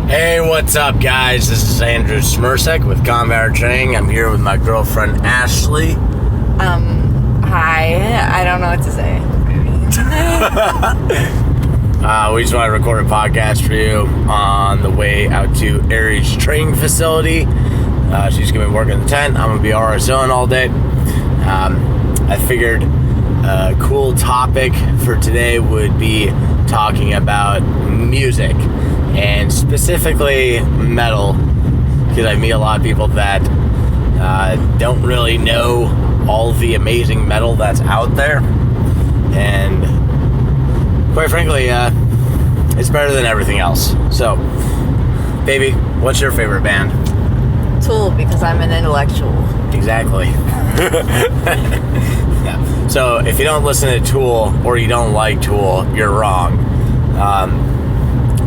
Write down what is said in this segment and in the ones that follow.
Hey, what's up, guys? This is Andrew Smirsek with Combat Training. I'm here with my girlfriend, Ashley. Hi. I don't know what to say. We just want to record a podcast for you on the way out to Aries training facility. She's going to be working in the tent. I'm going to be RSOing all day. I figured a cool topic for today would be talking about music, and specifically metal, because I meet a lot of people that don't really know all the amazing metal that's out there, and quite frankly, it's better than everything else. So, baby, what's your favorite band? Tool, because I'm an intellectual. Exactly. Yeah. So if you don't listen to Tool or you don't like Tool, you're wrong.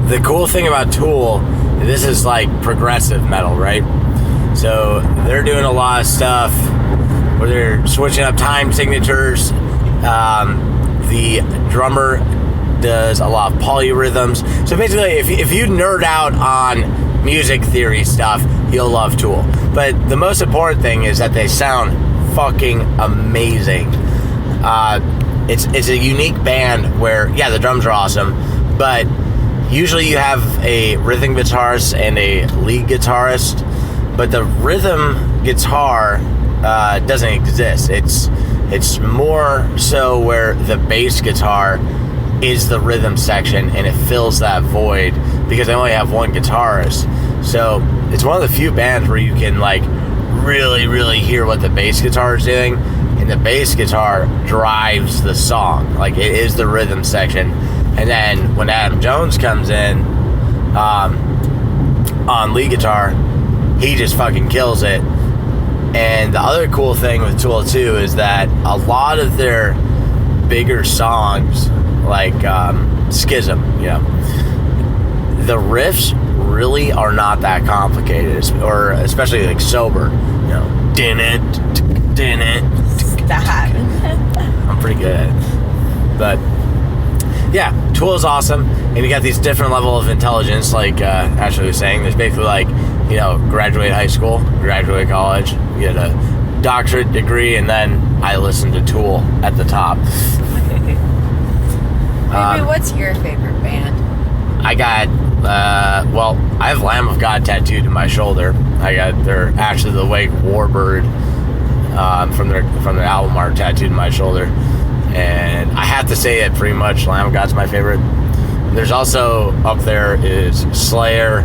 The cool thing about Tool, this is like progressive metal, right? So they're doing a lot of stuff where they're switching up time signatures. The drummer does a lot of polyrhythms. So basically, if you nerd out on music theory stuff, you'll love Tool. But the most important thing is that they sound fucking amazing. It's a unique band where, yeah, the drums are awesome, but usually you have a rhythm guitarist and a lead guitarist, but the rhythm guitar doesn't exist. It's more so where the bass guitar is the rhythm section and it fills that void because they only have one guitarist. So it's one of the few bands where you can like really hear what the bass guitar is doing, and the bass guitar drives the song. Like, it is the rhythm section. And then when Adam Jones comes in on lead guitar, he just fucking kills it. And the other cool thing with Tool too is that a lot of their bigger songs, like Schism, you know, the riffs really are not that complicated, or especially like sober, you know, din it. Stop. I'm pretty good at it. But yeah, Tool is awesome, and you got these different level of intelligence, like Ashley was saying. There's basically like, you know, graduate high school, graduate college, you get a doctorate degree, and then I listen to Tool at the top. Maybe what's your favorite band? I got, well, I have Lamb of God tattooed to my shoulder. They're actually the Wake Warbird from their album art tattooed to my shoulder. And I have to say it pretty much, Lamb of God's my favorite. There's also, up there is Slayer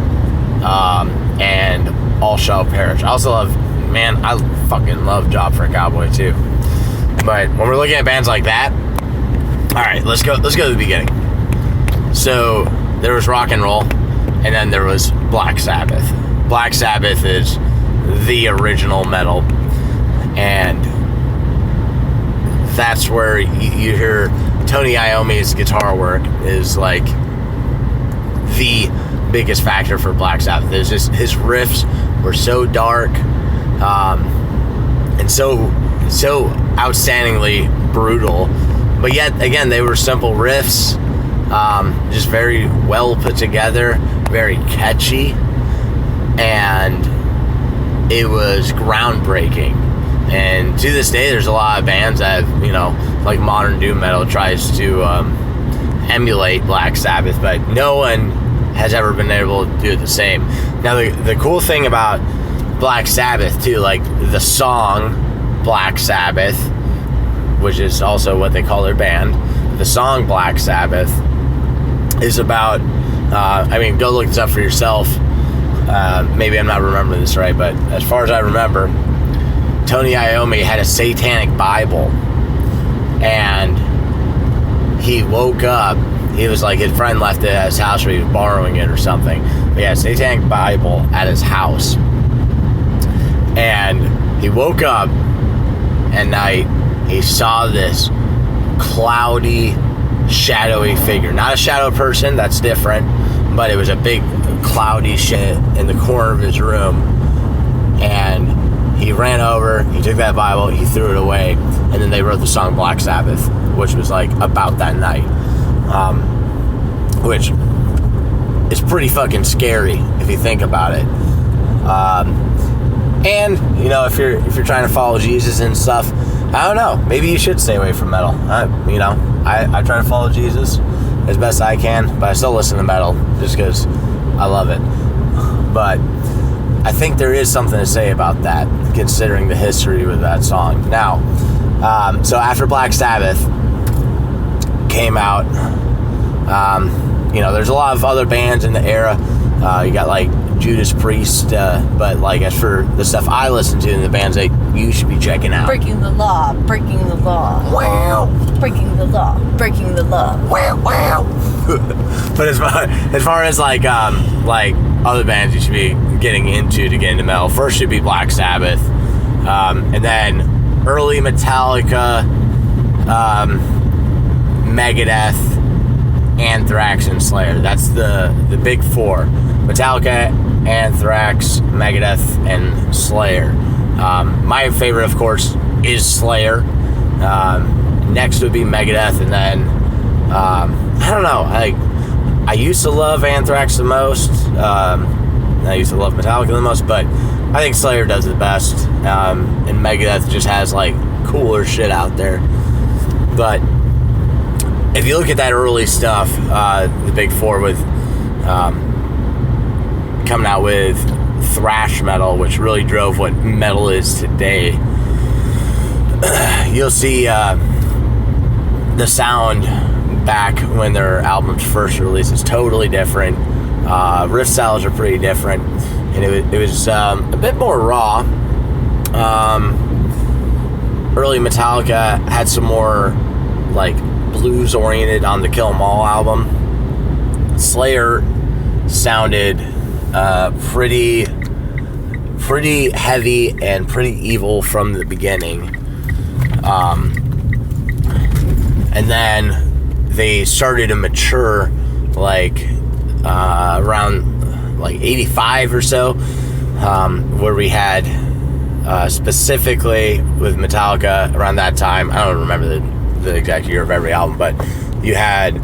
and All Shall Perish. I also love, man, I fucking love Job for a Cowboy too. But when we're looking at bands like that, all right, let's go to the beginning. So there was rock and roll, and then there was Black Sabbath. Black Sabbath is the original metal, and that's where you hear Tony Iommi's guitar work is like the biggest factor for Black Sabbath. There's just, his riffs were so dark and so outstandingly brutal, but yet again they were simple riffs, just very well put together, very catchy, and it was groundbreaking. And to this day, there's a lot of bands that have, you know, like modern doom metal tries to emulate Black Sabbath, but no one has ever been able to do it the same. Now, the cool thing about Black Sabbath too, like the song Black Sabbath, which is also what they call their band, the song Black Sabbath is about, I mean, go look this up for yourself. Maybe I'm not remembering this right, but as far as I remember, Tony Iommi had a satanic Bible, and he woke up, he was like, his friend left it at his house, or he was borrowing it or something, but he had a satanic Bible at his house, and he woke up at night, he saw this cloudy, shadowy figure, not a shadow person, that's different, but it was a big cloudy shit in the corner of his room, and he ran over, he took that Bible, he threw it away, and then they wrote the song Black Sabbath, which was like about that night, which is pretty fucking scary if you think about it. And you know, if you're trying to follow Jesus and stuff, I don't know, maybe you should stay away from metal. I try to follow Jesus as best I can, but I still listen to metal just because I love it. But I think there is something to say about that, considering the history with that song. Now, so after Black Sabbath came out, there's a lot of other bands in the era. You got like Judas Priest, but like as for the stuff I listen to and the bands that you should be checking out. Breaking the law, breaking the law. Wow. Breaking the law, breaking the law. Wow. But as far as like other bands you should be getting into to get into metal, first should be Black Sabbath, and then early Metallica, Megadeth, Anthrax, and Slayer. That's the big four: Metallica, Anthrax, Megadeth, and Slayer. My favorite, of course, is Slayer. Next would be Megadeth, and then I don't know. I used to love Anthrax the most. I used to love Metallica the most, but I think Slayer does it best. And Megadeth just has like cooler shit out there. But if you look at that early stuff, the big four with coming out with thrash metal, which really drove what metal is today, you'll see the sound back when their albums first released is totally different. Riff styles are pretty different, and it was a bit more raw. Early Metallica had some more like blues oriented on the Kill 'Em All album. Slayer sounded pretty heavy and pretty evil from the beginning. And then they started to mature like around like 85 or so, where we had specifically with Metallica around that time, I don't remember the exact year of every album, but you had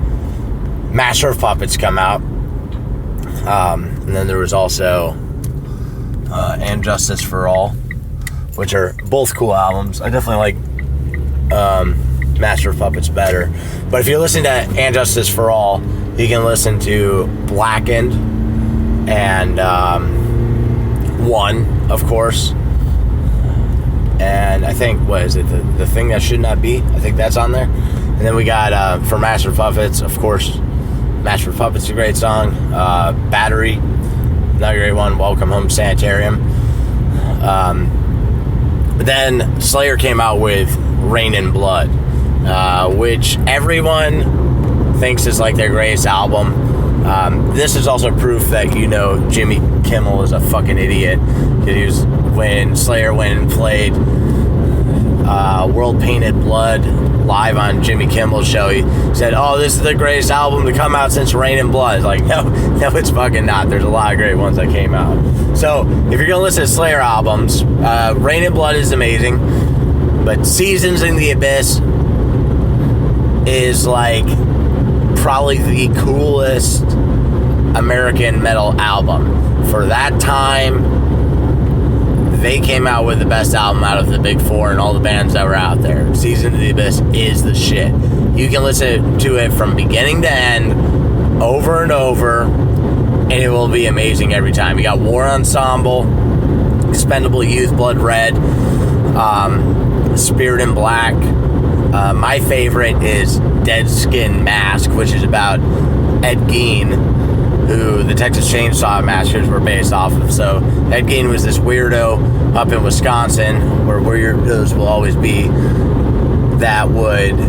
Master of Puppets come out, and then there was also And Justice for All, which are both cool albums. I definitely like Master of Puppets better, but if you're listening to And Justice for All, you can listen to Blackened and One, of course, and I think, what is it, the Thing That Should Not Be? I think that's on there. And then we got for Master of Puppets, of course, Master of Puppets is a great song. Battery, another great one. Welcome Home Sanitarium. But then Slayer came out with Rain and Blood, which everyone thinks is like their greatest album. This is also proof that Jimmy Kimmel is a fucking idiot. When Slayer went and played World Painted Blood live on Jimmy Kimmel's show, he said, "Oh, this is the greatest album to come out since Rain and Blood." It's like, no, it's fucking not. There's a lot of great ones that came out. So if you're gonna listen to Slayer albums, Rain and Blood is amazing, but Seasons in the Abyss is like probably the coolest American metal album for that time. They came out with the best album out of the big four and all the bands that were out there. Season of the Abyss is the shit. You can listen to it from beginning to end, over and over, and it will be amazing every time. You got War Ensemble, Expendable Youth, Blood Red, Spirit in Black. My favorite is Dead Skin Mask, which is about Ed Gein, who the Texas Chainsaw Massacres were based off of. So Ed Gein was this weirdo up in Wisconsin, where weirdos will always be, that would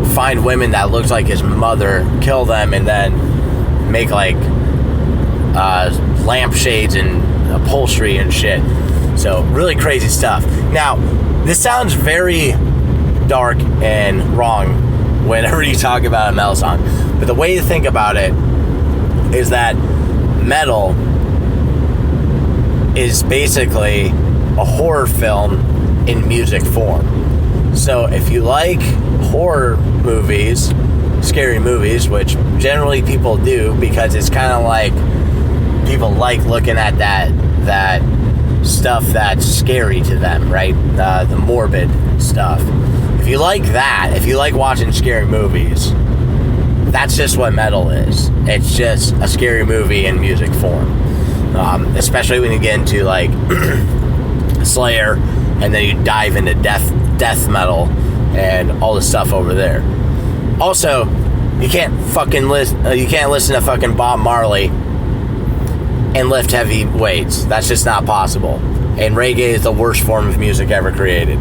find women that looked like his mother, kill them, and then make like lampshades and upholstery and shit. So really crazy stuff. Now, this sounds very dark and wrong whenever you talk about a metal song, but the way to think about it is that metal is basically a horror film in music form. So if you like horror movies, scary movies, which generally people do because it's kind of like people like looking at that stuff that's scary to them, right? The morbid stuff. If you like that, if you like watching scary movies, that's just what metal is. It's just a scary movie in music form. Especially when you get into like Slayer, and then you dive into death metal and all the stuff over there. Also, you can't listen to fucking Bob Marley and lift heavy weights. That's just not possible. And reggae is the worst form of music ever created.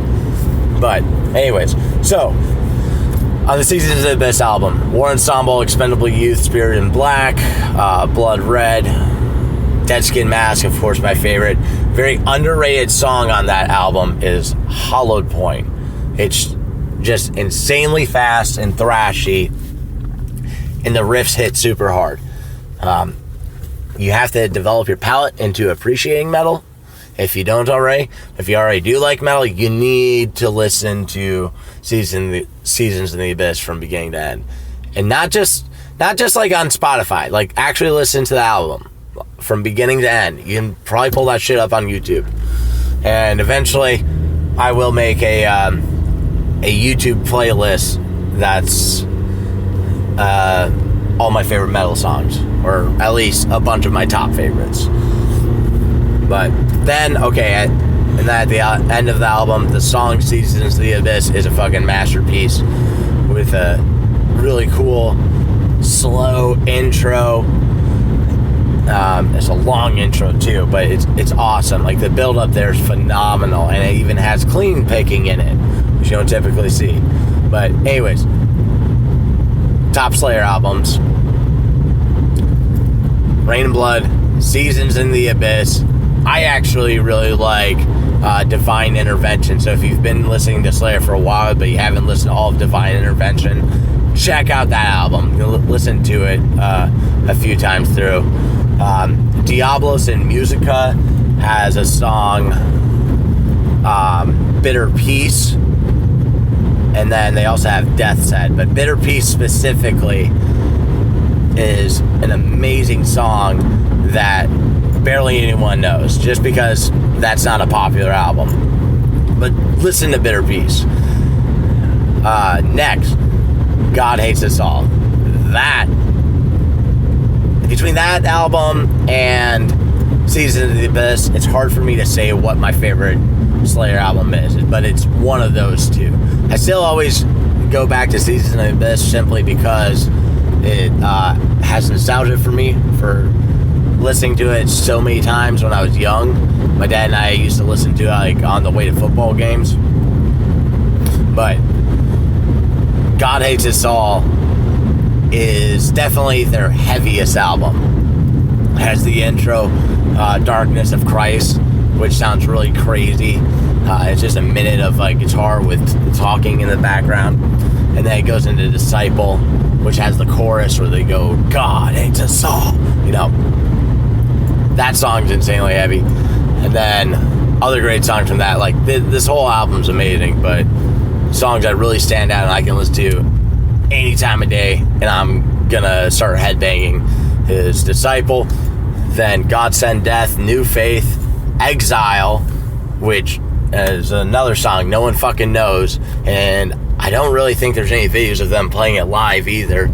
But anyways, so on the Seasons of the Abyss album, War Ensemble, Expendable Youth, Spirit in Black, Blood Red, Dead Skin Mask, of course, my favorite. Very underrated song on that album is Hollowed Point. It's just insanely fast and thrashy, and the riffs hit super hard. You have to develop your palate into appreciating metal. If you don't already, if you already do like metal, you need to listen to Seasons in the Abyss from beginning to end, and not just like on Spotify. Like actually listen to the album from beginning to end. You can probably pull that shit up on YouTube, and eventually, I will make a YouTube playlist that's all my favorite metal songs, or at least a bunch of my top favorites. But then, okay, and then at the end of the album, the song Seasons of the Abyss is a fucking masterpiece with a really cool, slow intro. It's a long intro too, but it's awesome. Like the build up there is phenomenal, and it even has clean picking in it, which you don't typically see. But anyways, top Slayer albums: Rain and Blood, Seasons in the Abyss. I actually really like Divine Intervention. So if you've been listening to Slayer for a while, but you haven't listened to all of Divine Intervention, check out that album. Listen to it a few times through. Diablos and Musica has a song, Bitter Peace, and then they also have Death's Head. But Bitter Peace specifically is an amazing song that barely anyone knows, just because that's not a popular album. But listen to Bitter Peace. Next, God Hates Us All. Between that album and Seasons of the Abyss, it's hard for me to say what my favorite Slayer album is, but it's one of those two. I still always go back to Seasons of the Abyss simply because it has nostalgia for me for listening to it so many times when I was young. My dad and I used to listen to it like on the way to football games. But God Hates Us All is definitely their heaviest album. It has the intro, Darkness of Christ, which sounds really crazy. It's just a minute of like guitar with talking in the background, and then it goes into Disciple, which has the chorus where they go, God hates us all. You know, that song's insanely heavy. And then other great songs from that, like this whole album's amazing, but songs that really stand out and I can listen to any time of day and I'm gonna start headbanging is Disciple, then God Send Death, New Faith, Exile, which is another song no one fucking knows, and I don't really think there's any videos of them playing it live either,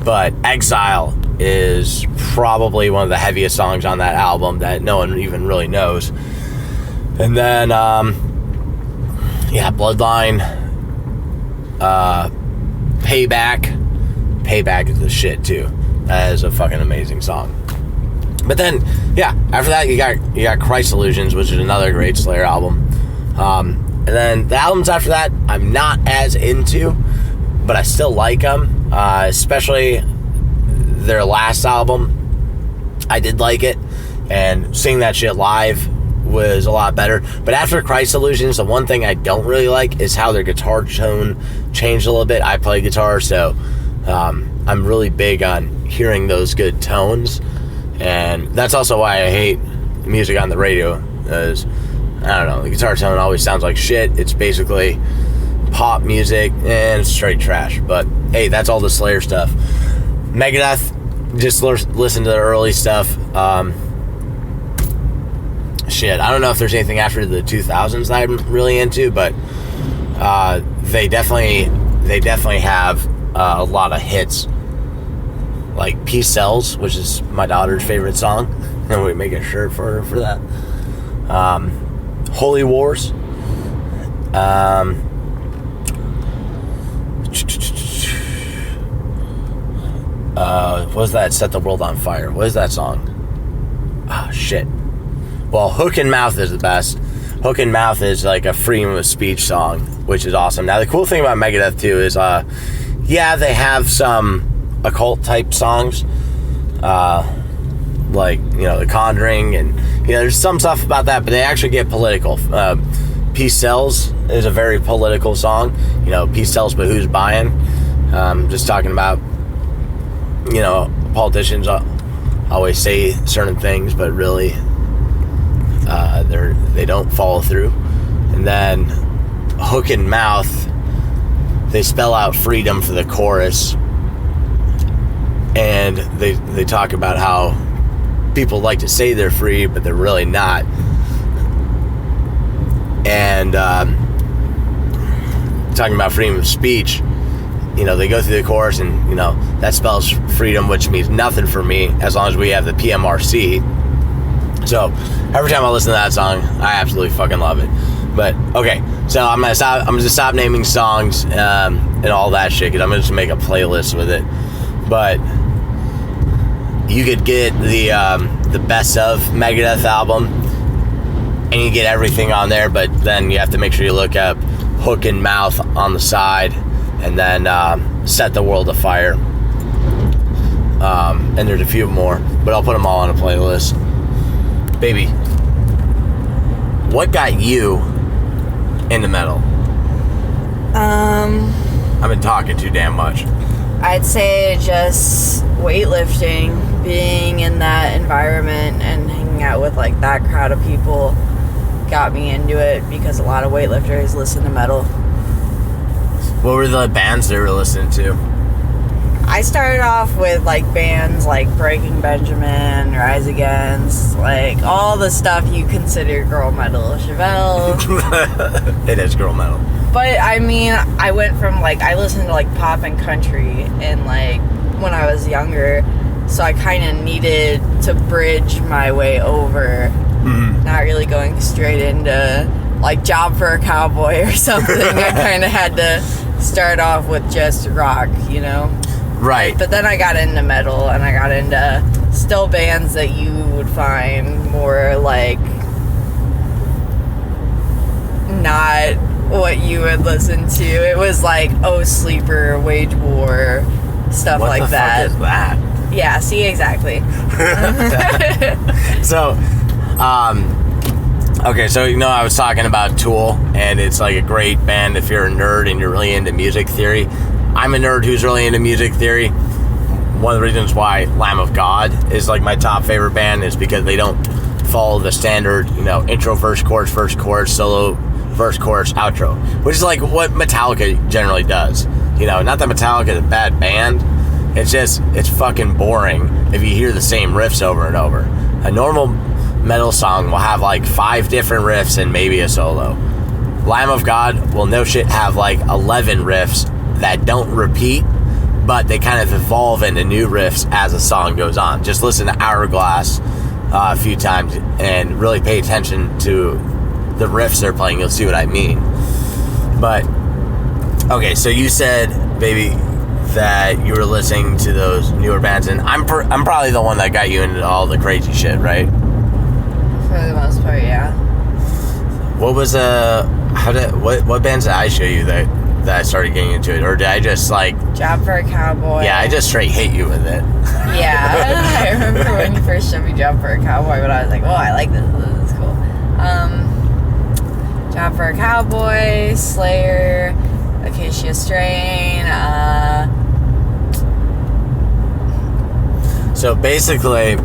but Exile is probably one of the heaviest songs on that album that no one even really knows. And then Bloodline, Payback is the shit too. That is a fucking amazing song. But then after that you got Christ Illusions, which is another great Slayer album. And then the albums after that I'm not as into, but I still like them, especially their last album. I did like it, and seeing that shit live was a lot better. But after Christ Illusions, the one thing I don't really like is how their guitar tone changed a little bit. I play guitar, so I'm really big on hearing those good tones, and that's also why I hate music on the radio, because I don't know, the guitar tone always sounds like shit. It's basically pop music, and it's straight trash. But hey, that's all the Slayer stuff. Megadeth, just listen to the early stuff. Shit, I don't know if there's anything after the 2000s that I'm really into, but they definitely have a lot of hits, like Peace Sells, which is my daughter's favorite song, and we make a shirt for her for that. Holy Wars. What was that? Set the World on Fire. What is that song? Ah, shit. Well, Hook and Mouth is the best. Hook and Mouth is like a freedom of speech song, which is awesome. Now, the cool thing about Megadeth, too, is, yeah, they have some occult-type songs, like, you know, The Conjuring, and, you know, there's some stuff about that, but they actually get political. Peace Sells is a very political song. You know, Peace Sells, but who's buying? Just talking about, you know, politicians always say certain things, but really they don't follow through. And then Hook and Mouth, they spell out freedom for the chorus, and they talk about how people like to say they're free, but they're really not. And talking about freedom of speech, you know, they go through the chorus, and, you know, that spells freedom, which means nothing for me as long as we have the PMRC. So every time I listen to that song, I absolutely fucking love it. But okay, so I'm gonna stop naming songs and all that shit, because I'm gonna just make a playlist with it. But you could get the best of Megadeth album, and you get everything on there, but then you have to make sure you look up Hook and Mouth on the side, and then Set the World Afire. And there's a few more, but I'll put them all on a playlist. Baby, what got you into metal? I've been talking too damn much. I'd say just weightlifting, being in that environment and hanging out with like that crowd of people got me into it, because a lot of weightlifters listen to metal. What were the bands they were listening to? I started off with like bands like Breaking Benjamin, Rise Against, like all the stuff you consider girl metal. Chevelle. It is girl metal. But I mean, I went from like, I listened to like pop and country and like when I was younger, so I kind of needed to bridge my way over. Mm-hmm. Not really going straight into like Job for a Cowboy or something. I kind of had to start off with just rock, you know? Right. But then I got into metal, and I got into still bands that you would find more like not what you would listen to. It was like Sleeper, Wage War, stuff what like that. What the fuck is that? Yeah, see, exactly. So, okay, so, you know, I was talking about Tool, and it's like a great band if you're a nerd and you're really into music theory. I'm a nerd who's really into music theory. One of the reasons why Lamb of God is like my top favorite band is because they don't follow the standard, you know, intro, verse, chorus, solo, verse, chorus, outro, which is like what Metallica generally does. You know, not that Metallica is a bad band. It's just, it's fucking boring if you hear the same riffs over and over. A normal metal song will have like 5 different riffs and maybe a solo. Lamb of God will no shit have like 11 riffs that don't repeat, but they kind of evolve into new riffs as the song goes on. Just listen to Hourglass a few times and really pay attention to the riffs they're playing. You'll see what I mean. But okay, so you said, baby, that you were listening to those newer bands, and I'm probably the one that got you into all the crazy shit, right? For the most part, yeah. What was what bands did I show you that I started getting into it, or did I just like Job for a Cowboy? Yeah, I just straight hit you with it. Yeah, I remember when you first showed me Job for a Cowboy, but I was like, oh, I like this. This is cool. Job for a Cowboy, Slayer, Acacia Strain. So basically,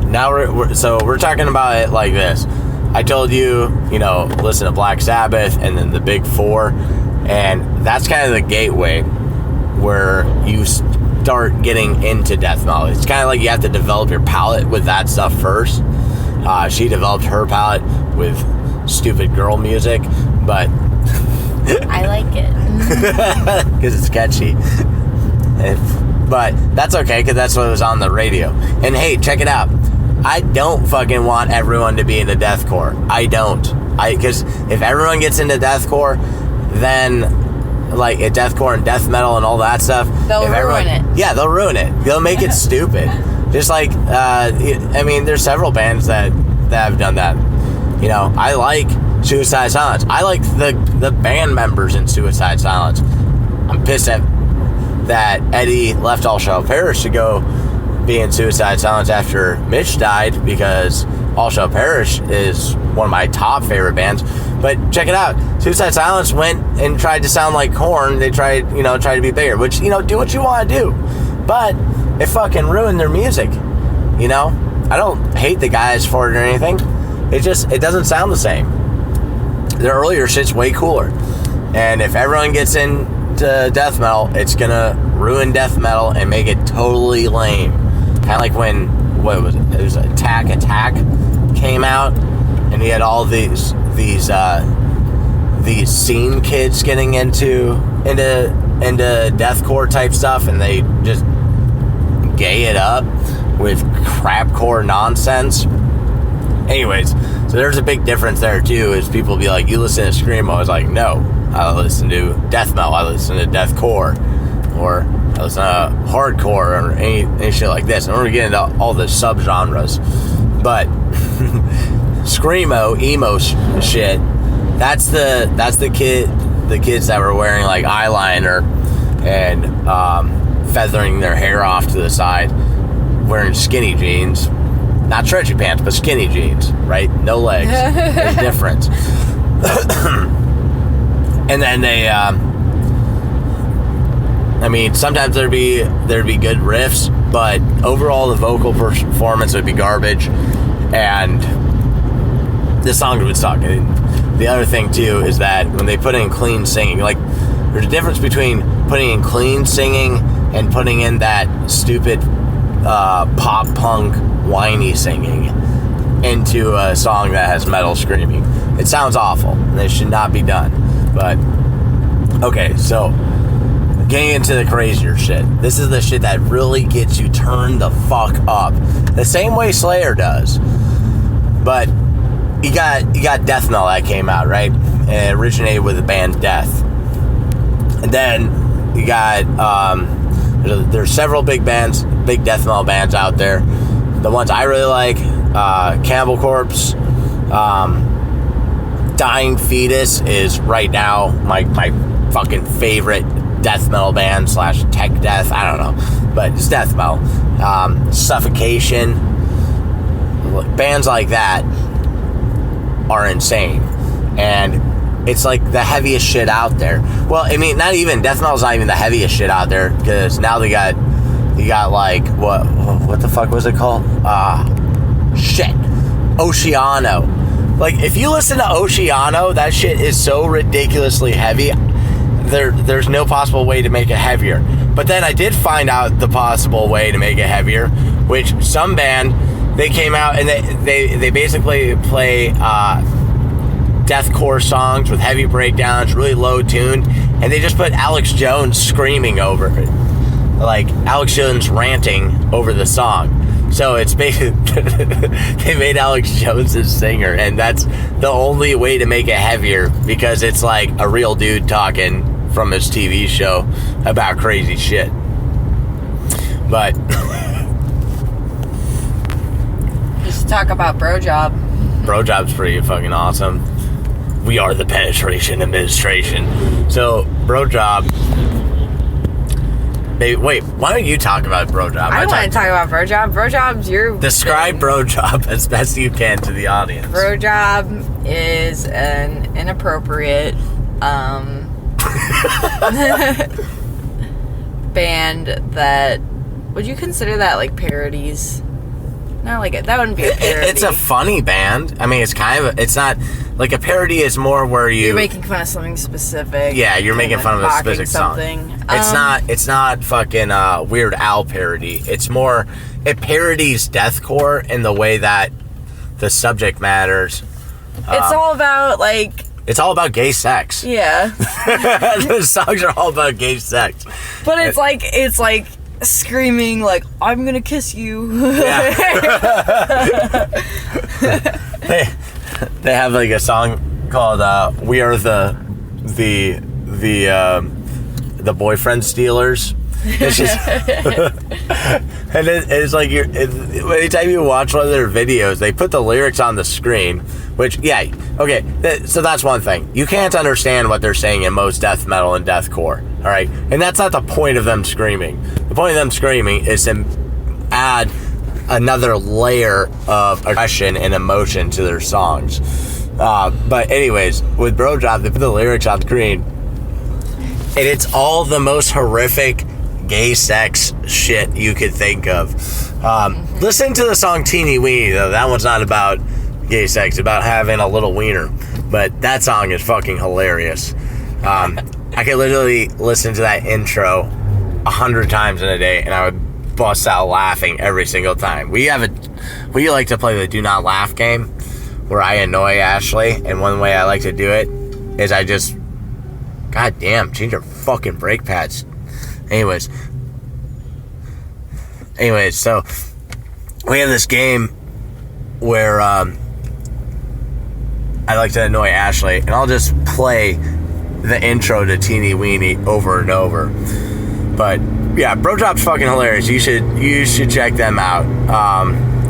now we're talking about it like this. I told you, you know, listen to Black Sabbath and then the Big Four, and that's kind of the gateway where you start getting into death metal. It's kind of like you have to develop your palate with that stuff first. She developed her palate with stupid girl music, but I like it because it's catchy. But that's okay, because that's what was on the radio. And hey, check it out. I don't fucking want everyone to be into deathcore. I don't. Because if everyone gets into deathcore, then like deathcore and death metal and all that stuff, they'll ruin it. Yeah, they'll ruin it. They'll make it stupid. Just like, I mean, there's several bands that have done that. You know, I like Suicide Silence. I like the band members in Suicide Silence. I'm pissed that Eddie left All Shall Perish to go be in Suicide Silence after Mitch died, because All Shall Perish is one of my top favorite bands. But check it out. Suicide Silence went and tried to sound like Korn. They tried to be bigger, which, do what you want to do. But it fucking ruined their music. I don't hate the guys for it or anything. It doesn't sound the same. Their earlier shit's way cooler. And if everyone gets into death metal, it's gonna ruin death metal and make it totally lame. Kind of like when, what was it? It was Attack came out, and he had all these scene kids getting into deathcore type stuff, and they just gay it up with crapcore nonsense. Anyways, so there's a big difference there too, is people be like, you listen to Screamo. I was like, no, I listen to death metal, I listen to deathcore, or I listen to hardcore, or any shit like this. And we're gonna get into all the subgenres, but Screamo, emo shit, that's the kids that were wearing like eyeliner and feathering their hair off to the side, wearing skinny jeans. Not stretchy pants, but skinny jeans, right? No legs. There's a difference. And then they, sometimes there'd be good riffs, but overall the vocal performance would be garbage, and the songs would suck. And the other thing too is that when they put in clean singing, like, there's a difference between putting in clean singing and putting in that stupid pop punk whiny singing into a song that has metal screaming. It sounds awful, and it should not be done. But okay, so getting into the crazier shit. This is the shit that really gets you turned the fuck up, the same way Slayer does. But you got death metal that came out, right? And it originated with the band Death. And then you got there's several big death metal bands out there. The ones I really like, Cannibal Corpse, Dying Fetus is right now my fucking favorite death metal band / tech death. I don't know, but it's death metal. Suffocation, bands like that are insane, and it's like the heaviest shit out there. Well, not even death metal's not even the heaviest shit out there, because now you got like what the fuck was it called? Oceano. Like, if you listen to Oceano, that shit is so ridiculously heavy. There's no possible way to make it heavier. But then I did find out the possible way to make it heavier, which some band, they came out and they basically play deathcore songs with heavy breakdowns, really low tuned, and they just put Alex Jones screaming over it. Like, Alex Jones ranting over the song. So it's basically, they made Alex Jones a singer, and that's the only way to make it heavier, because it's like a real dude talking from his TV show about crazy shit. But just talk about BROJOB. BROJOB's pretty fucking awesome. We are the penetration administration. So BROJOB. Wait, why don't you talk about BROJOB? I want to talk about BROJOB. BROJOB's your Describe thing. BROJOB as best you can to the audience. BROJOB is an inappropriate band that, would you consider that like parodies Not like it. That wouldn't be a parody. It's a funny band. I mean, it's kind of. It's not like a parody. Is more where you're making fun of something specific. Yeah, you're making fun of a specific something. song. It's not fucking Weird Al parody. It's more. It parodies deathcore in the way that the subject matters. It's all about like. It's all about gay sex. Yeah. The songs are all about gay sex. But it's like screaming like, I'm gonna kiss you. Yeah. they have like a song called We Are the Boyfriend Stealers. It's just and it's like anytime you watch one of their videos, they put the lyrics on the screen, which so that's one thing. You can't understand what they're saying in most death metal and deathcore, all right? And that's not the point of them screaming. The point of them screaming is to add another layer of aggression and emotion to their songs. But anyways, with BROJOB, they put the lyrics on the screen, and it's all the most horrific gay sex shit you could think of. Listen to the song Teeny Weeny, though. That one's not about gay sex. It's about having a little wiener. But that song is fucking hilarious. I could literally listen to that intro 100 times in a day, and I would bust out laughing every single time. We like to play the Do Not Laugh game, where I annoy Ashley, and one way I like to do it is I just, God damn, change your fucking brake pads. Anyways, so we have this game where I like to annoy Ashley, and I'll just play the intro to Teeny Weeny over and over. But yeah, BROJOB's fucking hilarious. You should check them out.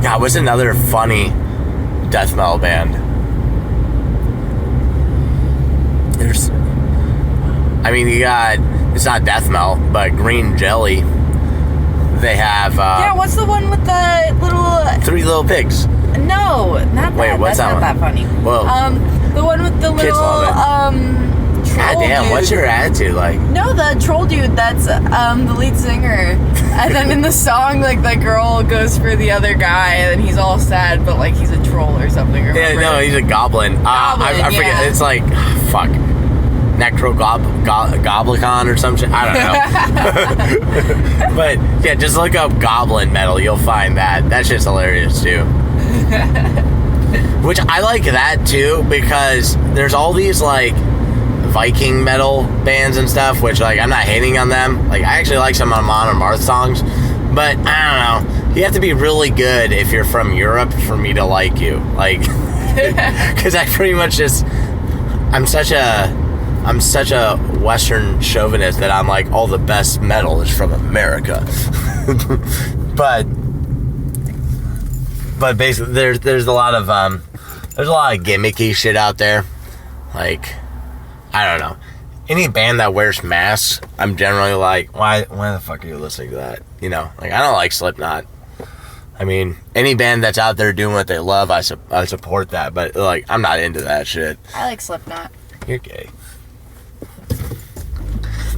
God, what's another funny death metal band? You got. It's not death metal, but Green Jelly. They have. Yeah, what's the one with the little? Three Little Pigs. No, not that. Wait, what's that's that not one? that funny. Well, the one with the little God damn, dude. what's your attitude like? No, the troll dude. That's the lead singer. And then in the song, like the girl goes for the other guy, and then he's all sad, but like he's a troll or something. Yeah, no, he's a goblin. I forget. Yeah. It's like fuck. Goblicon or some shit. I don't know. But yeah, just look up goblin metal. You'll find that. That shit's hilarious too. Which I like that too, because there's all these like Viking metal bands and stuff, which like I'm not hating on them. Like I actually like some Amon Amarth songs, but I don't know. You have to be really good if you're from Europe for me to like you. Like, because I pretty much just I'm such a Western chauvinist that I'm like, all the best metal is from America. but basically there's a lot of gimmicky shit out there. Like, I don't know. Any band that wears masks, I'm generally like, why the fuck are you listening to that? You know, like I don't like Slipknot. I mean, any band that's out there doing what they love, I support that, but like I'm not into that shit. I like Slipknot. You're gay.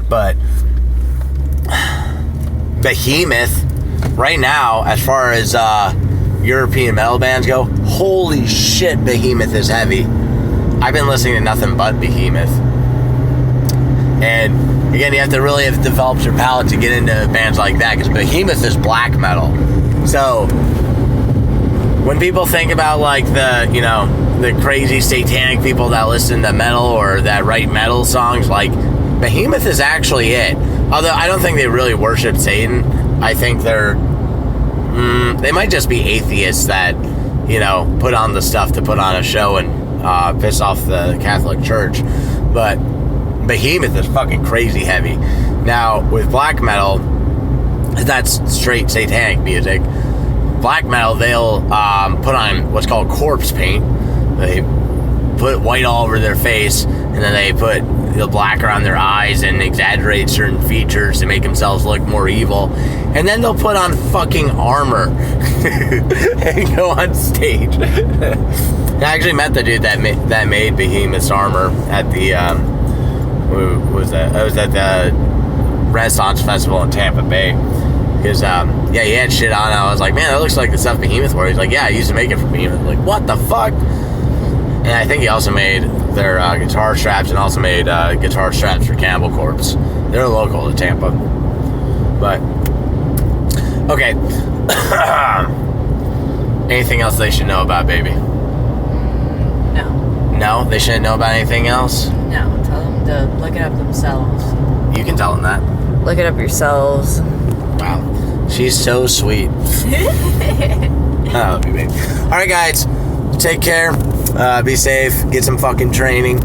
But Behemoth, right now, as far as European metal bands go, holy shit, Behemoth is heavy. I've been listening to nothing but Behemoth. And again, you have to really have developed your palate to get into bands like that, because Behemoth is black metal. So when people think about like the crazy satanic people that listen to metal or that write metal songs, like Behemoth is actually it. Although I don't think they really worship Satan. I think they might just be atheists that, put on the stuff to put on a show and piss off the Catholic Church. But Behemoth is fucking crazy heavy. Now, with black metal, that's straight satanic music. Black metal, they'll put on what's called corpse paint. They put white all over their face, and then they put the black around their eyes and exaggerate certain features to make themselves look more evil. And then they'll put on fucking armor and go on stage. I actually met the dude that made Behemoth's armor at the what was that? I was at the Renaissance Festival in Tampa Bay, Because, yeah, he had shit on. I was like, man, that looks like the stuff Behemoth wore. He's like, yeah, I used to make it for Behemoth. Like, what the fuck? And I think he also made their guitar straps and also made guitar straps for Cannibal Corpse. They're local to Tampa. But, okay. Anything else they should know about Baby? No. No? They shouldn't know about anything else? No. Tell them to look it up themselves. You can tell them that. Look it up yourselves. Wow. She's so sweet. I love you, baby. Alright, guys. Take care. Be safe. Get some fucking training.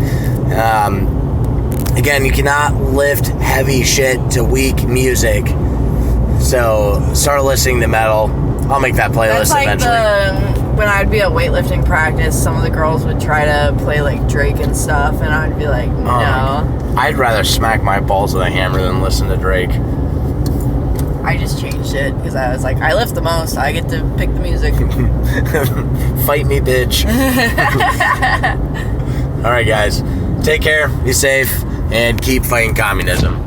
Again, you cannot lift heavy shit to weak music. So, start listening to metal. I'll make that playlist That's like eventually. when I'd be at weightlifting practice, some of the girls would try to play like Drake and stuff, and I'd be like, no. I'd rather smack my balls with a hammer than listen to Drake. I just changed it because I was like, I lift the most. I get to pick the music. Fight me, bitch. All right, guys. Take care. Be safe. And keep fighting communism.